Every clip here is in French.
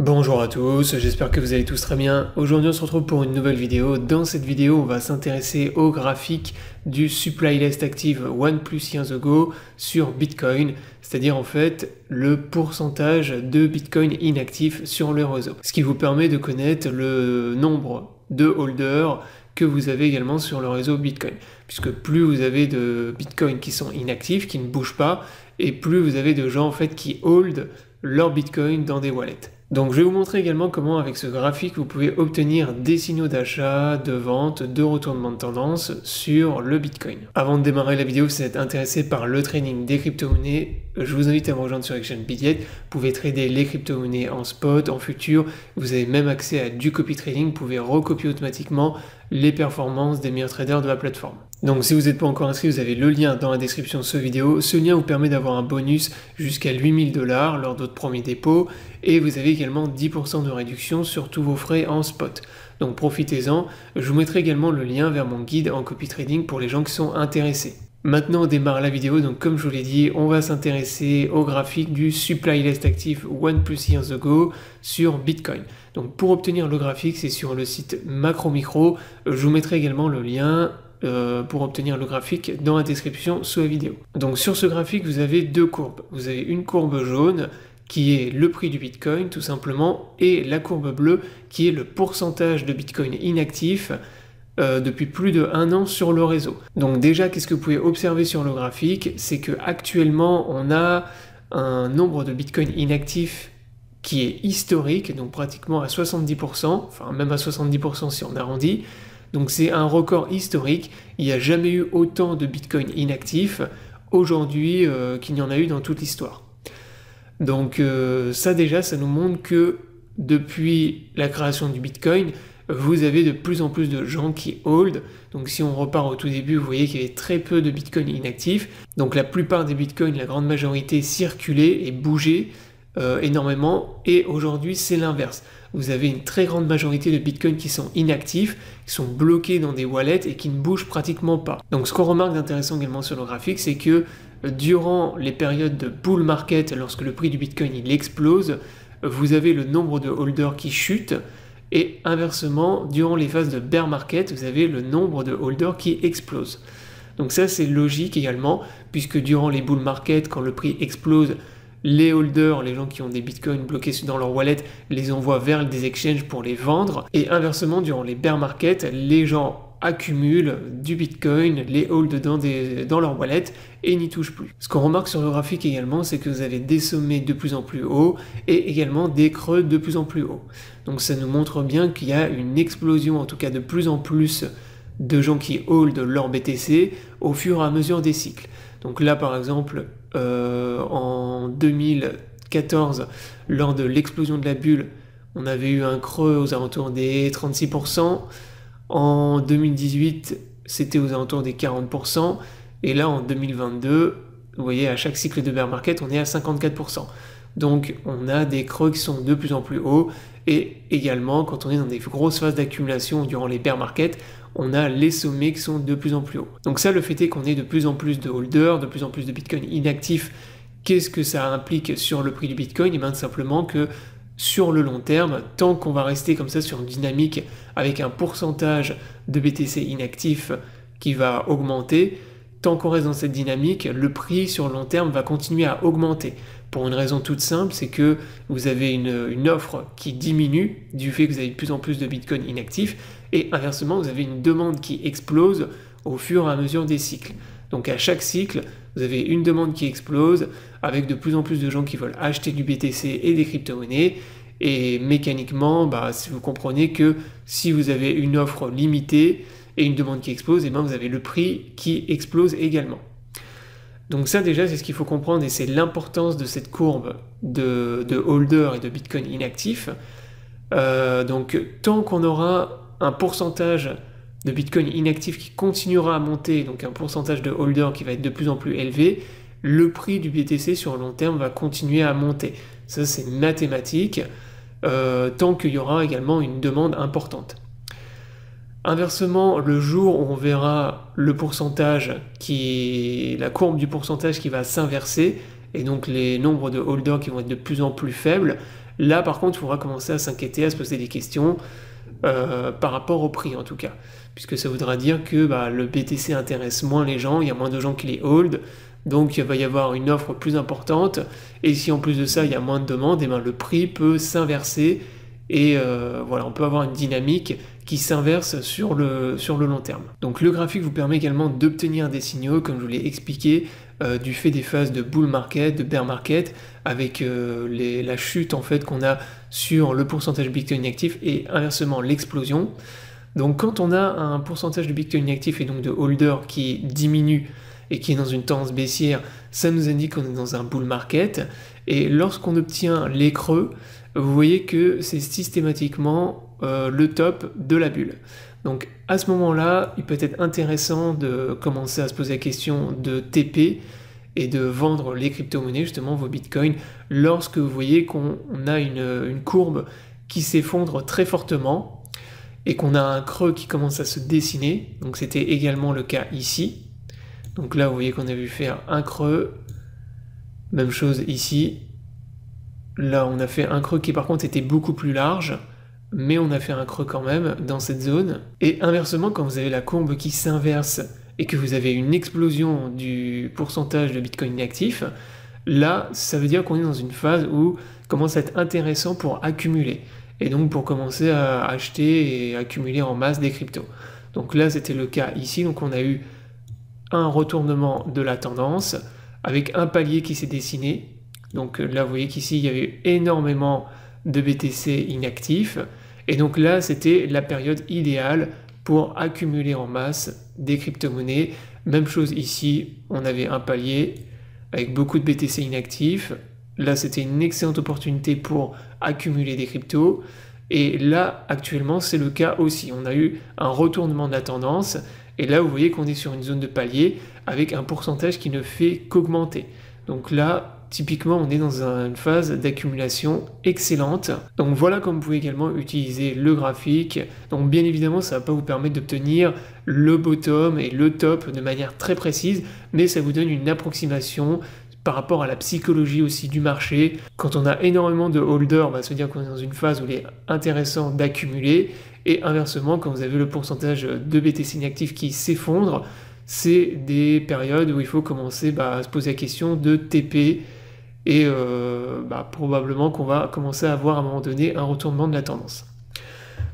Bonjour à tous, j'espère que vous allez tous très bien. Aujourd'hui on se retrouve pour une nouvelle vidéo. Dans cette vidéo on va s'intéresser au graphique du Supply List Active 1 plus years ago sur Bitcoin, c'est-à-dire en fait le pourcentage de Bitcoin inactif sur le réseau. Ce qui vous permet de connaître le nombre de holders que vous avez également sur le réseau Bitcoin. Puisque plus vous avez de Bitcoin qui sont inactifs, qui ne bougent pas, et plus vous avez de gens en fait qui hold leur Bitcoin dans des wallets. Donc je vais vous montrer également comment avec ce graphique vous pouvez obtenir des signaux d'achat, de vente, de retournement de tendance sur le Bitcoin. Avant de démarrer la vidéo, si vous êtes intéressé par le trading des crypto-monnaies, je vous invite à me rejoindre sur Exchange Bitget. Vous pouvez trader les crypto-monnaies en spot, en futur, vous avez même accès à du copy trading, vous pouvez recopier automatiquement les performances des meilleurs traders de la plateforme. Donc si vous n'êtes pas encore inscrit, vous avez le lien dans la description de cette vidéo. Ce lien vous permet d'avoir un bonus jusqu'à 8 000 $ lors de votre premier dépôt et vous avez également 10% de réduction sur tous vos frais en spot. Donc profitez-en. Je vous mettrai également le lien vers mon guide en copy trading pour les gens qui sont intéressés. Maintenant on démarre la vidéo, donc comme je vous l'ai dit, on va s'intéresser au graphique du Supply List Active 1 plus years ago sur Bitcoin. Donc pour obtenir le graphique, c'est sur le site Macromicro. Je vous mettrai également le lien pour obtenir le graphique dans la description sous la vidéo. Donc sur ce graphique, vous avez deux courbes. Vous avez une courbe jaune qui est le prix du Bitcoin tout simplement, et la courbe bleue qui est le pourcentage de Bitcoin inactif depuis plus de 1 an sur le réseau. Donc déjà, qu'est-ce que vous pouvez observer sur le graphique? C'est que actuellement on a un nombre de Bitcoin inactifs qui est historique, donc pratiquement à 70%, enfin même à 70% si on arrondit. Donc c'est un record historique, il n'y a jamais eu autant de Bitcoin inactifs aujourd'hui qu'il n'y en a eu dans toute l'histoire. Donc ça déjà, ça nous montre que depuis la création du Bitcoin, vous avez de plus en plus de gens qui hold. Donc si on repart au tout début, vous voyez qu'il y avait très peu de Bitcoin inactifs. Donc la plupart des Bitcoins, la grande majorité, circulaient et bougeaient énormément, et aujourd'hui c'est l'inverse. Vous avez une très grande majorité de Bitcoin qui sont inactifs, qui sont bloqués dans des wallets et qui ne bougent pratiquement pas. Donc ce qu'on remarque d'intéressant également sur le graphique, c'est que durant les périodes de bull market, lorsque le prix du Bitcoin il explose, vous avez le nombre de holders qui chute, et inversement, durant les phases de bear market, vous avez le nombre de holders qui explose. Donc ça c'est logique également, puisque durant les bull market, quand le prix explose, les holders, les gens qui ont des bitcoins bloqués dans leur wallet, les envoient vers des exchanges pour les vendre. Et inversement, durant les bear market, les gens accumulent du bitcoin, les hold dans leur wallet et n'y touchent plus. Ce qu'on remarque sur le graphique également, c'est que vous avez des sommets de plus en plus hauts et également des creux de plus en plus hauts. Donc ça nous montre bien qu'il y a une explosion, en tout cas de plus en plus de gens qui hold leur BTC au fur et à mesure des cycles. Donc là par exemple, en 2014, lors de l'explosion de la bulle, on avait eu un creux aux alentours des 36%. En 2018, c'était aux alentours des 40%. Et là, en 2022, vous voyez, à chaque cycle de bear market, on est à 54%. Donc, on a des creux qui sont de plus en plus hauts. Et également, quand on est dans des grosses phases d'accumulation durant les bear market, on a les sommets qui sont de plus en plus hauts. Donc ça, le fait est qu'on ait de plus en plus de holders, de plus en plus de Bitcoin inactifs. Qu'est-ce que ça implique sur le prix du Bitcoin? Et bien simplement que sur le long terme, tant qu'on va rester comme ça sur une dynamique avec un pourcentage de BTC inactif qui va augmenter, tant qu'on reste dans cette dynamique, le prix sur le long terme va continuer à augmenter. Pour une raison toute simple, c'est que vous avez une offre qui diminue du fait que vous avez de plus en plus de Bitcoin inactifs, et inversement, vous avez une demande qui explose au fur et à mesure des cycles. Donc à chaque cycle, vous avez une demande qui explose, avec de plus en plus de gens qui veulent acheter du BTC et des crypto-monnaies, et mécaniquement, si vous comprenez que si vous avez une offre limitée et une demande qui explose, et bien vous avez le prix qui explose également. Donc ça déjà c'est ce qu'il faut comprendre, et c'est l'importance de cette courbe de holder et de Bitcoin inactif. Donc tant qu'on aura un pourcentage de Bitcoin inactif qui continuera à monter, donc un pourcentage de holder qui va être de plus en plus élevé, le prix du BTC sur le long terme va continuer à monter. Ça c'est mathématique, tant qu'il y aura également une demande importante. Inversement, le jour où on verra le pourcentage la courbe du pourcentage qui va s'inverser, et donc les nombres de holders qui vont être de plus en plus faibles, Là par contre il faudra commencer à s'inquiéter, à se poser des questions par rapport au prix en tout cas, puisque ça voudra dire que le BTC intéresse moins les gens, il y a moins de gens qui les hold, donc il va y avoir une offre plus importante, et si en plus de ça il y a moins de demandes, et le prix peut s'inverser, et voilà, on peut avoir une dynamique qui s'inverse sur le long terme. Donc le graphique vous permet également d'obtenir des signaux, comme je vous l'ai expliqué, du fait des phases de bull market, de bear market, avec la chute en fait qu'on a sur le pourcentage de Bitcoin actif et inversement l'explosion. Donc quand on a un pourcentage de Bitcoin actif et donc de holder qui diminue et qui est dans une tendance baissière, ça nous indique qu'on est dans un bull market. Et lorsqu'on obtient les creux, vous voyez que c'est systématiquement le top de la bulle. Donc à ce moment-là, il peut être intéressant de commencer à se poser la question de TP et de vendre les crypto-monnaies, justement vos bitcoins, lorsque vous voyez qu'on a une courbe qui s'effondre très fortement et qu'on a un creux qui commence à se dessiner. Donc c'était également le cas ici. Donc là, vous voyez qu'on a vu faire un creux. Même chose ici. Là, on a fait un creux qui par contre était beaucoup plus large, mais on a fait un creux quand même dans cette zone. Et inversement, quand vous avez la courbe qui s'inverse et que vous avez une explosion du pourcentage de Bitcoin actif, là, ça veut dire qu'on est dans une phase où il commence à être intéressant pour accumuler. Et donc pour commencer à acheter et accumuler en masse des cryptos. Donc là, c'était le cas ici. Donc on a eu un retournement de la tendance avec un palier qui s'est dessiné. Donc là, vous voyez qu'ici, il y avait énormément de BTC inactifs. Et donc là, c'était la période idéale pour accumuler en masse des crypto-monnaies. Même chose ici, on avait un palier avec beaucoup de BTC inactifs. Là, c'était une excellente opportunité pour accumuler des cryptos. Et là, actuellement, c'est le cas aussi. On a eu un retournement de la tendance. Et là, vous voyez qu'on est sur une zone de palier avec un pourcentage qui ne fait qu'augmenter. Donc là, typiquement, on est dans une phase d'accumulation excellente. Donc voilà comme vous pouvez également utiliser le graphique. Donc bien évidemment, ça ne va pas vous permettre d'obtenir le bottom et le top de manière très précise, mais ça vous donne une approximation par rapport à la psychologie aussi du marché. Quand on a énormément de holders, ça veut dire qu'on est dans une phase où il est intéressant d'accumuler. Et inversement, quand vous avez le pourcentage de BTC inactif qui s'effondre, c'est des périodes où il faut commencer à se poser la question de TP et probablement qu'on va commencer à avoir à un moment donné un retournement de la tendance.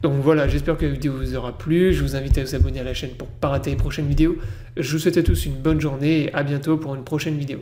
Donc voilà, j'espère que la vidéo vous aura plu. Je vous invite à vous abonner à la chaîne pour ne pas rater les prochaines vidéos. Je vous souhaite à tous une bonne journée et à bientôt pour une prochaine vidéo.